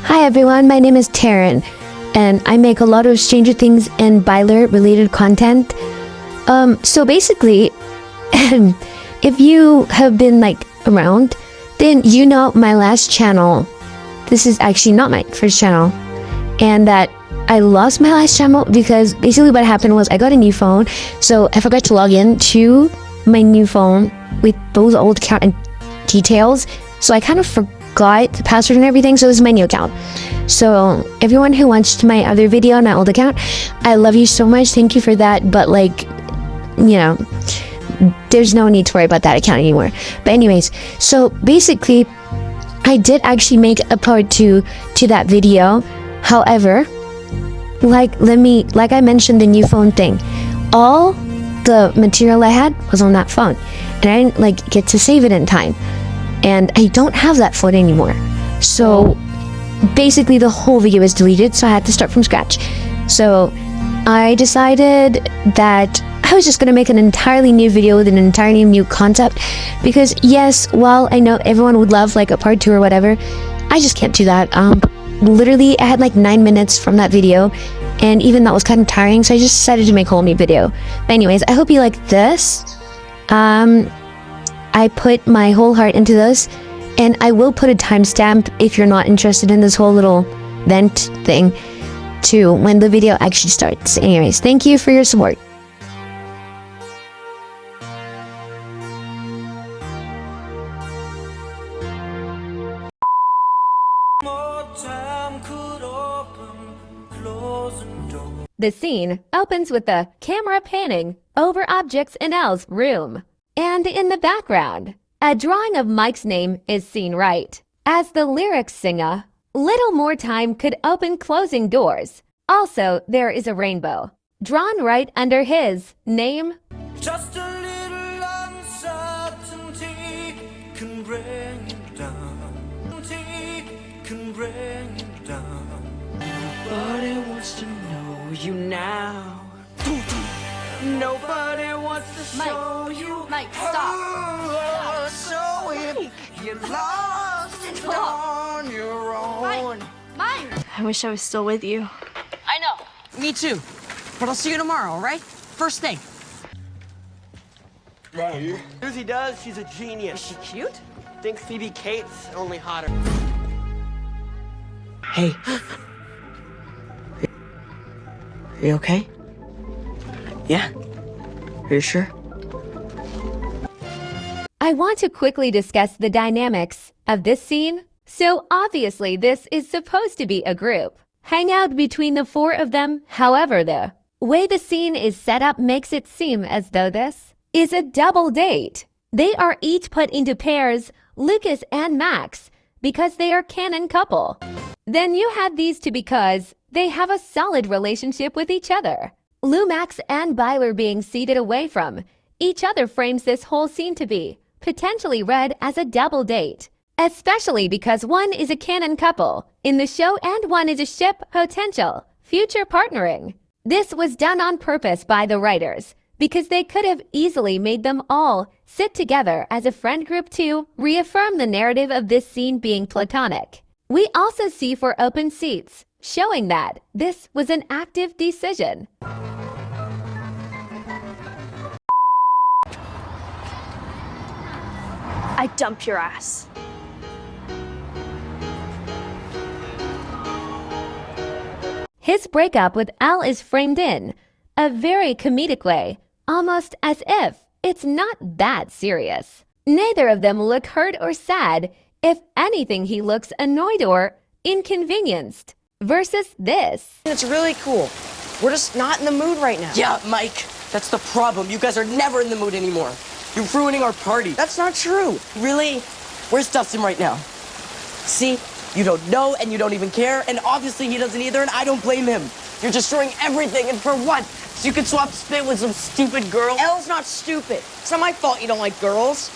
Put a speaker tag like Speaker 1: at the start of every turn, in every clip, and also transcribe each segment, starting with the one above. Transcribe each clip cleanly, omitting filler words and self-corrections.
Speaker 1: Hi everyone, my name is Taryn, and I make a lot of Stranger Things and Byler related content. So basically, if you have been around, then you know my last channel. This is actually not my first channel, and that I lost my last channel because basically what happened was I got a new phone, so I forgot to log in to my new phone with those old account and details, so I kind of forgot the password and everything, so this is my new account. So everyone who watched my other video on my old account, I love you so much, thank you for that, but there's no need to worry about that account anymore. But anyways, so basically I did actually make a part 2 to that video. However, like I mentioned the new phone thing, all the material I had was on that phone, and I didn't get to save it in time, and I don't have that phone anymore. So basically the whole video is deleted, so I had to start from scratch. So I decided that I was just gonna make an entirely new video with an entirely new concept, because yes, while I know everyone would love a part 2 or whatever, I just can't do that. Literally I had 9 minutes from that video, and even that was kind of tiring, so I just decided to make a whole new video. But anyways, I hope you like this. I put my whole heart into this, and I will put a timestamp if you're not interested in this whole little vent thing to when the video actually starts. Anyways, thank you for your support.
Speaker 2: The scene opens with the camera panning over objects in Elle's room. And in the background, a drawing of Mike's name is seen right. As the lyrics singer, little more time could open closing doors. Also, there is a rainbow, drawn right under his name.
Speaker 3: Just a little uncertainty can bring you down. Can bring you down. Nobody wants to know you now. Nobody wants to show you.
Speaker 4: Mike, stop.
Speaker 3: So if you're lost and on your own.
Speaker 4: Mike!
Speaker 5: I wish I was still with you.
Speaker 4: I know.
Speaker 6: Me too. But I'll see you tomorrow, all right? First thing.
Speaker 7: Susie does, she's a genius.
Speaker 6: Is she cute?
Speaker 7: Think Phoebe Cates, only hotter.
Speaker 6: Hey. Are you okay? Yeah? Are you sure?
Speaker 2: I want to quickly discuss the dynamics of this scene. So obviously this is supposed to be a group hangout between the 4 of them. However, the way the scene is set up makes it seem as though this is a double date. They are each put into pairs, Lucas and Max, because they are canon couple. Then you had these two because they have a solid relationship with each other. Max and Byler being seated away from each other frames this whole scene to be potentially read as a double date, especially because one is a canon couple in the show and one is a ship potential future partnering. This was done on purpose by the writers because they could have easily made them all sit together as a friend group to reaffirm the narrative of this scene being platonic. We also see for open seats, showing that this was an active decision.
Speaker 5: I dump your ass.
Speaker 2: His breakup with Al is framed in a very comedic way, almost as if it's not that serious. Neither of them look hurt or sad. If anything, he looks annoyed or inconvenienced. Versus this.
Speaker 6: It's really cool. We're just not in the mood right now.
Speaker 7: Yeah, Mike, that's the problem. You guys are never in the mood anymore. You're ruining our party.
Speaker 6: That's not true.
Speaker 7: Really? Where's Dustin right now? See? You don't know and you don't even care, and obviously he doesn't either, and I don't blame him. You're destroying everything, and for what? So you can swap spit with some stupid girl?
Speaker 6: Elle's not stupid. It's not my fault you don't like girls.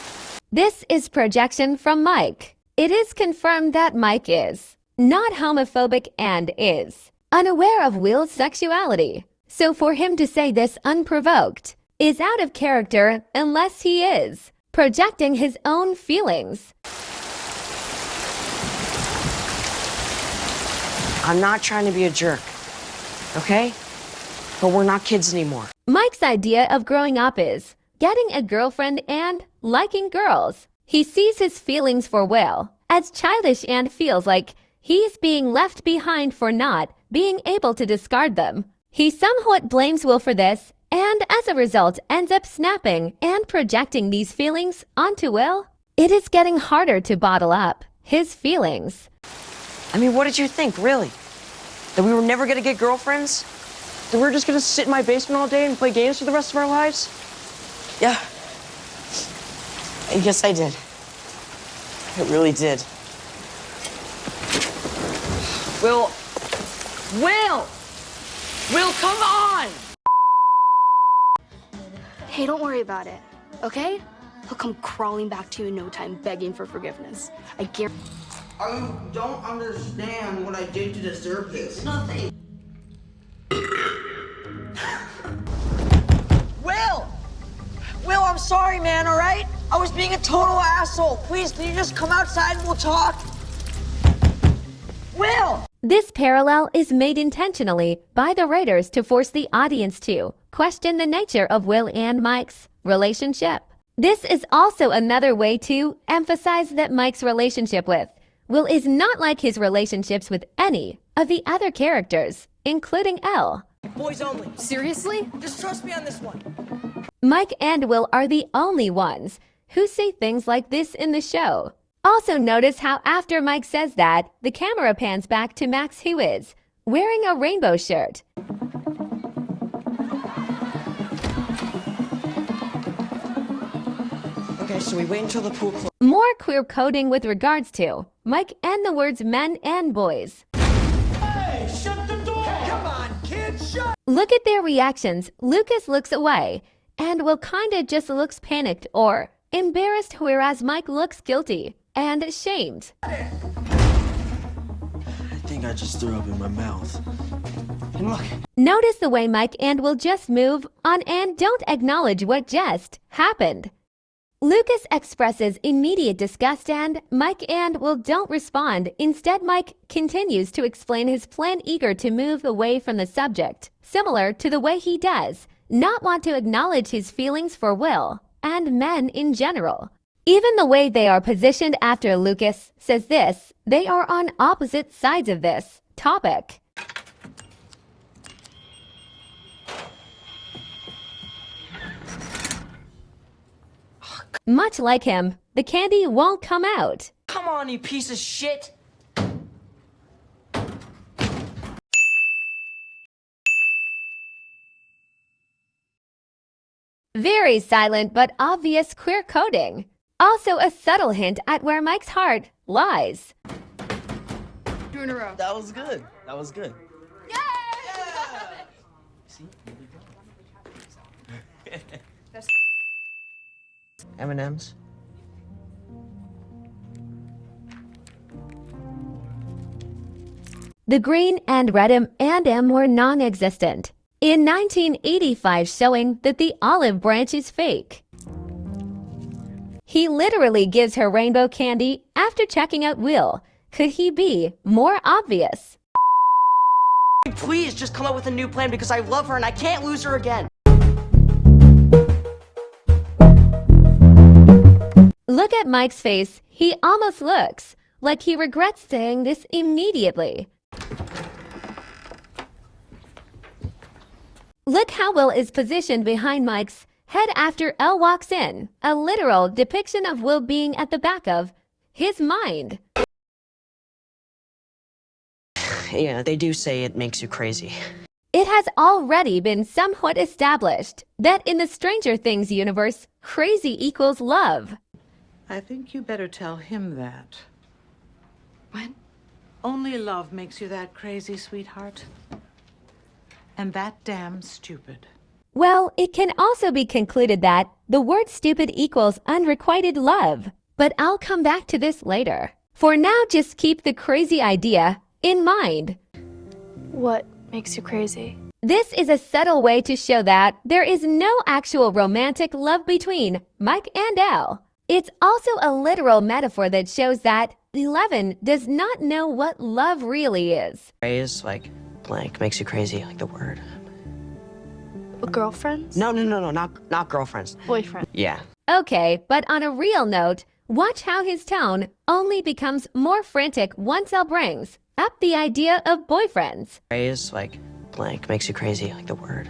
Speaker 2: This is projection from Mike. It is confirmed that Mike is not homophobic and is unaware of Will's sexuality. So for him to say this unprovoked is out of character unless he is projecting his own feelings.
Speaker 6: I'm not trying to be a jerk, okay? But we're not kids anymore.
Speaker 2: Mike's idea of growing up is getting a girlfriend and liking girls. He sees his feelings for Will as childish and feels like he's being left behind for not being able to discard them. He somewhat blames Will for this and as a result ends up snapping and projecting these feelings onto Will. It is getting harder to bottle up his feelings.
Speaker 6: I mean, what did you think, really? That we were never gonna get girlfriends? That we were just gonna sit in my basement all day and play games for the rest of our lives?
Speaker 7: Yeah. Yes, I did. I really did.
Speaker 6: Will, come on!
Speaker 5: Hey, don't worry about it, okay? He'll come crawling back to you in no time, begging for forgiveness. I guarantee.
Speaker 4: I don't understand what I did to deserve this. Nothing.
Speaker 6: Will, I'm sorry, man, all right? I was being a total asshole. Please, can you just come outside and we'll talk? Will!
Speaker 2: This parallel is made intentionally by the writers to force the audience to question the nature of Will and Mike's relationship. This is also another way to emphasize that Mike's relationship with Will is not like his relationships with any of the other characters, including Elle.
Speaker 7: Boys only.
Speaker 5: Seriously?
Speaker 7: Just trust me on this one.
Speaker 2: Mike and Will are the only ones who say things like this in the show. Also notice how after Mike says that, the camera pans back to Max, who is wearing a rainbow shirt.
Speaker 6: Okay, so we wait until the pool closes.
Speaker 2: More queer coding with regards to Mike and the words men and boys.
Speaker 3: Hey, shut the door! Come on, kids, shut!
Speaker 2: Look at their reactions. Lucas looks away, and Will kinda just looks panicked or embarrassed, whereas Mike looks guilty and ashamed.
Speaker 4: I think I just threw up in my mouth.
Speaker 7: And look,
Speaker 2: Notice the way Mike and Will just move on and don't acknowledge what just happened. Lucas expresses immediate disgust and Mike and Will don't respond. Instead, Mike continues to explain his plan, eager to move away from the subject, similar to the way he does not want to acknowledge his feelings for Will and men in general. Even the way they are positioned after Lucas says this, they are on opposite sides of this topic. Much like him, the candy won't come out.
Speaker 6: Come on, you piece of shit!
Speaker 2: Very silent but obvious queer coding. Also a subtle hint at where Mike's heart lies.
Speaker 5: 2 in a row.
Speaker 7: that was good. That was good.
Speaker 6: M&M's.
Speaker 2: The green and red M&M were non-existent in 1985, showing that the olive branch is fake. He literally gives her rainbow candy after checking out Will. Could he be more obvious?
Speaker 6: Please just come up with a new plan because I love her and I can't lose her again.
Speaker 2: Look at Mike's face. He almost looks like he regrets saying this immediately. Look how Will is positioned behind Mike's head after Elle walks in, a literal depiction of Will being at the back of his mind.
Speaker 6: Yeah, they do say it makes you crazy.
Speaker 2: It has already been somewhat established that in the Stranger Things universe, crazy equals love.
Speaker 8: I think you better tell him that.
Speaker 6: What?
Speaker 8: Only love makes you that crazy, sweetheart. And that damn stupid.
Speaker 2: Well, it can also be concluded that the word stupid equals unrequited love. But I'll come back to this later. For now, just keep the crazy idea in mind.
Speaker 5: What makes you crazy?
Speaker 2: This is a subtle way to show that there is no actual romantic love between Mike and Elle. It's also a literal metaphor that shows that 11 does not know what love really is.
Speaker 6: Phrase like blank makes you crazy, like the word.
Speaker 5: Girlfriends?
Speaker 6: No, not girlfriends.
Speaker 5: Boyfriend.
Speaker 6: Yeah.
Speaker 2: Okay, but on a real note, watch how his tone only becomes more frantic once Elle brings up the idea of boyfriends.
Speaker 6: Phrase like blank makes you crazy, like the word.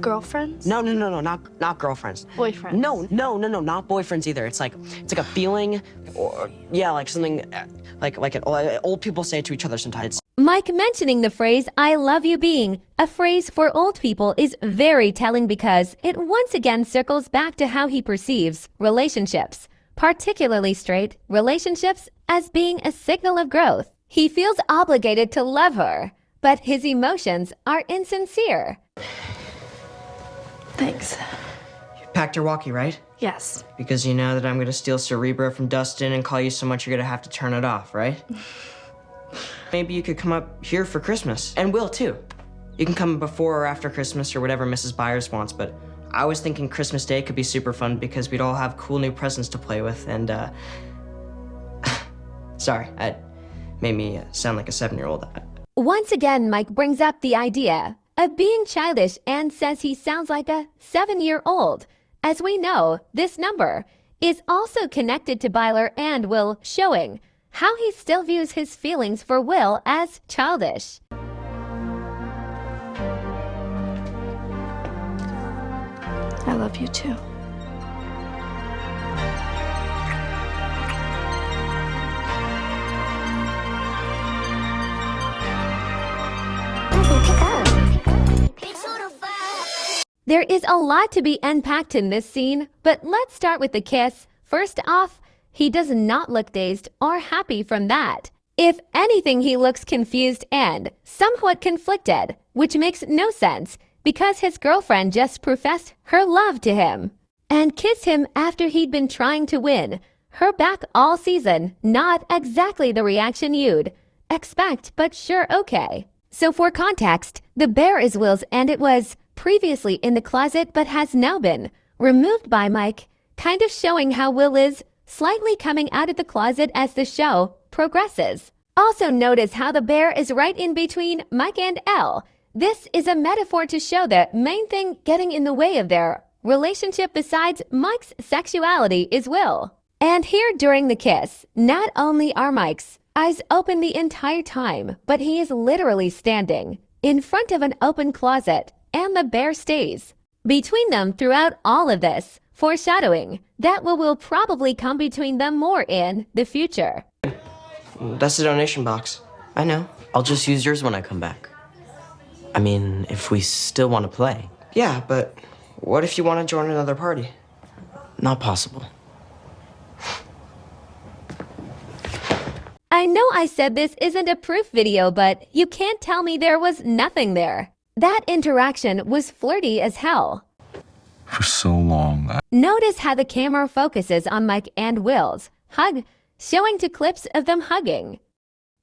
Speaker 5: Girlfriends?
Speaker 6: No, not girlfriends.
Speaker 5: Boyfriends.
Speaker 6: No, not boyfriends either. It's like a feeling, or yeah, like something, like old people say to each other sometimes.
Speaker 2: Mike mentioning the phrase "I love you" being a phrase for old people is very telling because it once again circles back to how he perceives relationships, particularly straight relationships, as being a signal of growth. He feels obligated to love her, but his emotions are insincere.
Speaker 5: Thanks.
Speaker 7: You packed your walkie, right?
Speaker 5: Yes.
Speaker 7: Because you know that I'm gonna steal Cerebro from Dustin and call you so much you're gonna have to turn it off, right? Maybe you could come up here for Christmas. And Will, too. You can come before or after Christmas or whatever Mrs. Byers wants, but I was thinking Christmas Day could be super fun because we'd all have cool new presents to play with, and, sorry, that made me sound like a 7-year-old.
Speaker 2: Once again, Mike brings up the idea of being childish and says he sounds like a 7-year-old. As we know, this number is also connected to Byler and Will, showing how he still views his feelings for Will as childish.
Speaker 5: I love you too.
Speaker 2: There is a lot to be unpacked in this scene, but let's start with the kiss. First off, he does not look dazed or happy from that. If anything, he looks confused and somewhat conflicted, which makes no sense because his girlfriend just professed her love to him and kissed him after he'd been trying to win her back all season. Not exactly the reaction you'd expect, but sure, okay. So for context, the bear is Will's and it was previously in the closet but has now been removed by Mike, kind of showing how Will is slightly coming out of the closet as the show progresses. Also notice how the bear is right in between Mike and Elle. This is a metaphor to show the main thing getting in the way of their relationship besides Mike's sexuality is Will. And here during the kiss, not only are Mike's eyes open the entire time, but he is literally standing in front of an open closet and the bear stays between them throughout all of this, foreshadowing that will probably come between them more in the future.
Speaker 7: That's the donation box. I know.
Speaker 6: I'll just use yours when I come back. I mean, if we still want to play.
Speaker 7: Yeah, but what if you want to join another party?
Speaker 6: Not possible.
Speaker 2: I know I said this isn't a proof video, but you can't tell me there was nothing there. That interaction was flirty as hell.
Speaker 9: For so long,
Speaker 2: Notice how the camera focuses on Mike and Will's hug, showing to clips of them hugging.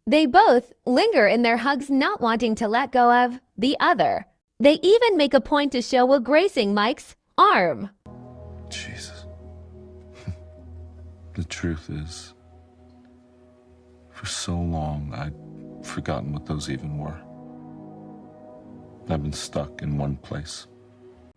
Speaker 2: They both linger in their hugs, not wanting to let go of the other. They even make a point to show Will gracing Mike's arm.
Speaker 9: Jesus. The truth is, for so long, I'd forgotten what those even were. I've been stuck in one place.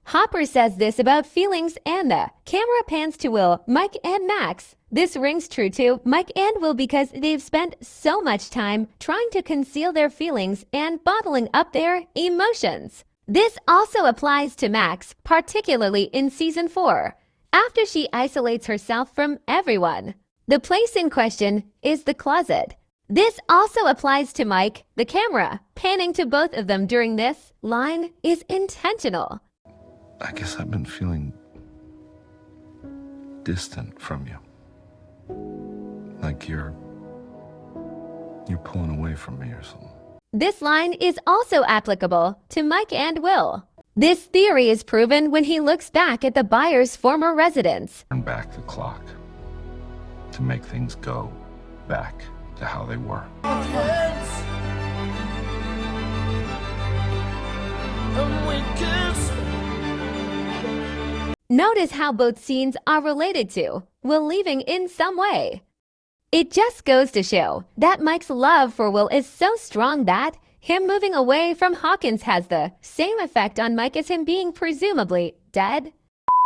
Speaker 2: Hopper says this about feelings and the camera pans to Will, Mike, and Max. This rings true to Mike and Will because they've spent so much time trying to conceal their feelings and bottling up their emotions. This also applies to Max, particularly in season 4, after she isolates herself from everyone. The place in question is the closet. This also applies to Mike. The camera panning to both of them during this line is intentional.
Speaker 9: I guess I've been feeling distant from you. Like you're pulling away from me or something.
Speaker 2: This line is also applicable to Mike and Will. This theory is proven when he looks back at the Byers' former residence.
Speaker 9: Turn back the clock to make things go back to how they were.
Speaker 2: Notice how both scenes are related to Will leaving in some way. It just goes to show that Mike's love for Will is so strong that him moving away from Hawkins has the same effect on Mike as him being presumably dead.